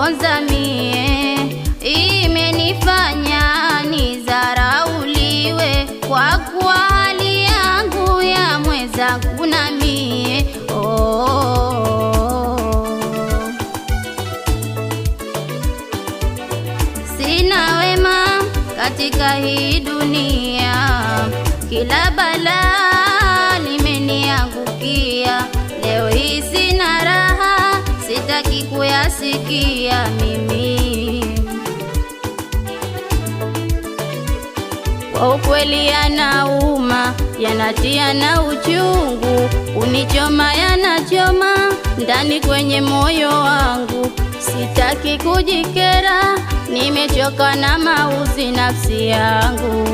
kuniponza mie, imenifanya nizarauliwe, kwa kuwa hali yangu ya mwenzangu na mie. Sina wema katika hii dunia, kila balaa limeniangukia. Leo hii sina raha, sitaki kuyasikia mimi. Kwa ukweli yanauma, yanatia na uchungu, unichoma yanachoma ndani kwenye moyo wangu. Sitaki kujikera, nimechoka na mauzi nafsi yangu.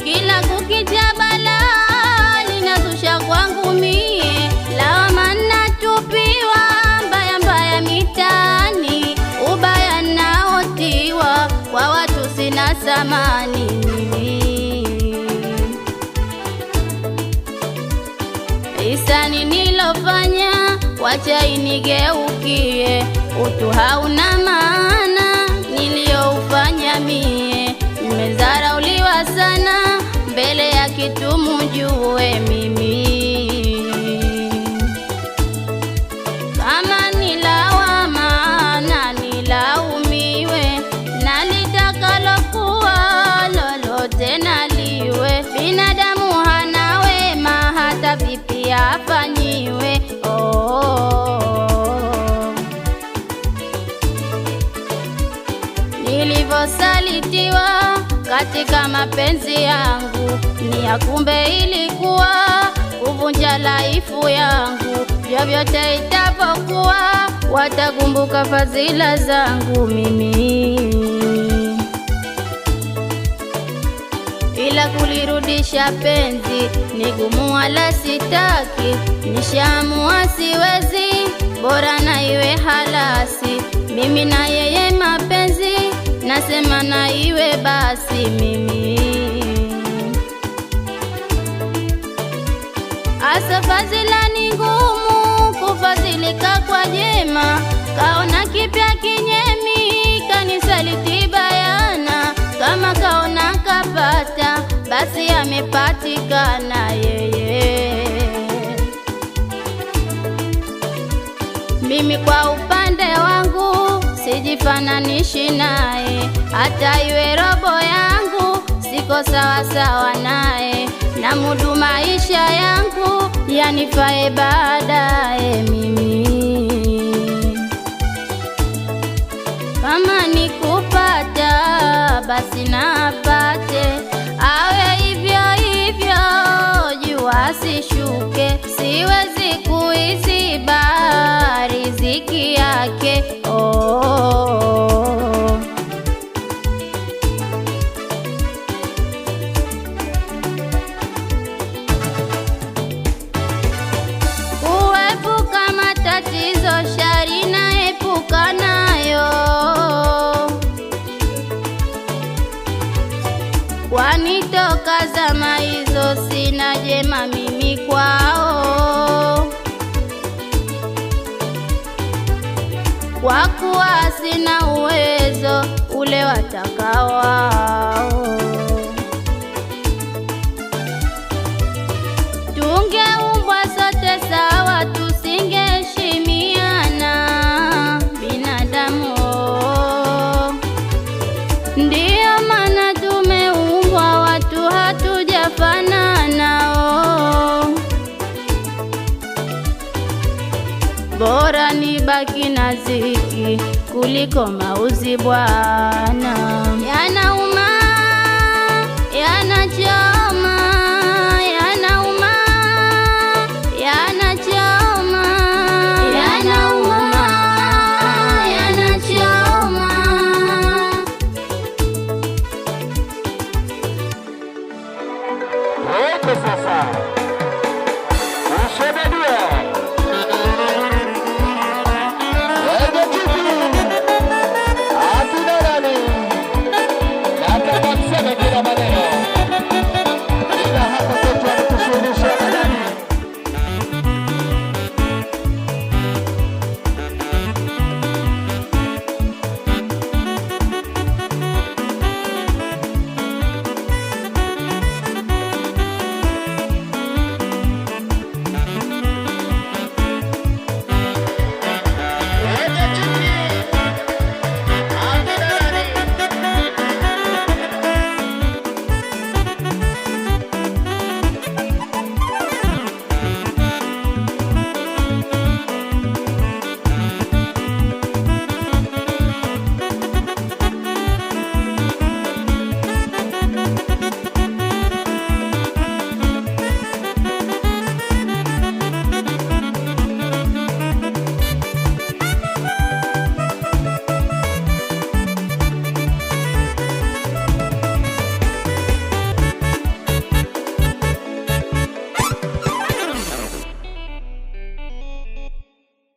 Kila kukicha balaa linazusha kwangu mie, lawama natupiwa mbaya mbaya mitaani, ubaya naotiwa kwa watu sina thamani mimi. Hisani nilofanya wacha inigeukie, utu hauna maana nilioufanya mie. Nimezarauliwa sana mbele ya kitu mjue mimi. Kama nilawama na nilaumiwe, nalitakalokuwa lolote naliwe. Binadamu hana wema, hata vipi afanyiwe. Nilivyosalitiwa katika mapenzi yangu, ni ya kumbe ilikuwa kuvunja laifu yangu. Vyovyote itapokuwa, watakumbuka fadhila zangu mimi, ila kulirudisha penzi ni gumu wala sitaki. Nishaamua siwezi, bora na iwe halasi. Mimi na yeye mapenzi, nasema na iwe basi mimi. Asa fadhila ni ngumu, kufadhilika kwa jema. Kaona kipya kinyemi, kanisaliti bayana. Kama kaona kapata, basi amepatikana yeye. Mimi kwa upande wangu sijifananishi naye, hata iwe robo yangu siko sawa sawa naye. Na mudu maisha yangu yanifae baadaye mimi. Kama nikupata basi napate, awe hivyo hivyo, jua asishuke. Siwezi kuiziba riziki yake. Kuepuka matatizo, shari naepuka nayo, kwani toka zama hizo sina jema mimi kwao. Kwa kuwa sina uwezo ule watakao wao. Tungeumbwa sote sawa, tusingeheshimiana binadamu. Ndiyo maana tumeumbwa watu, hatujafanana. Bora nibaki na ziki kuliko mauzi bwana. Yana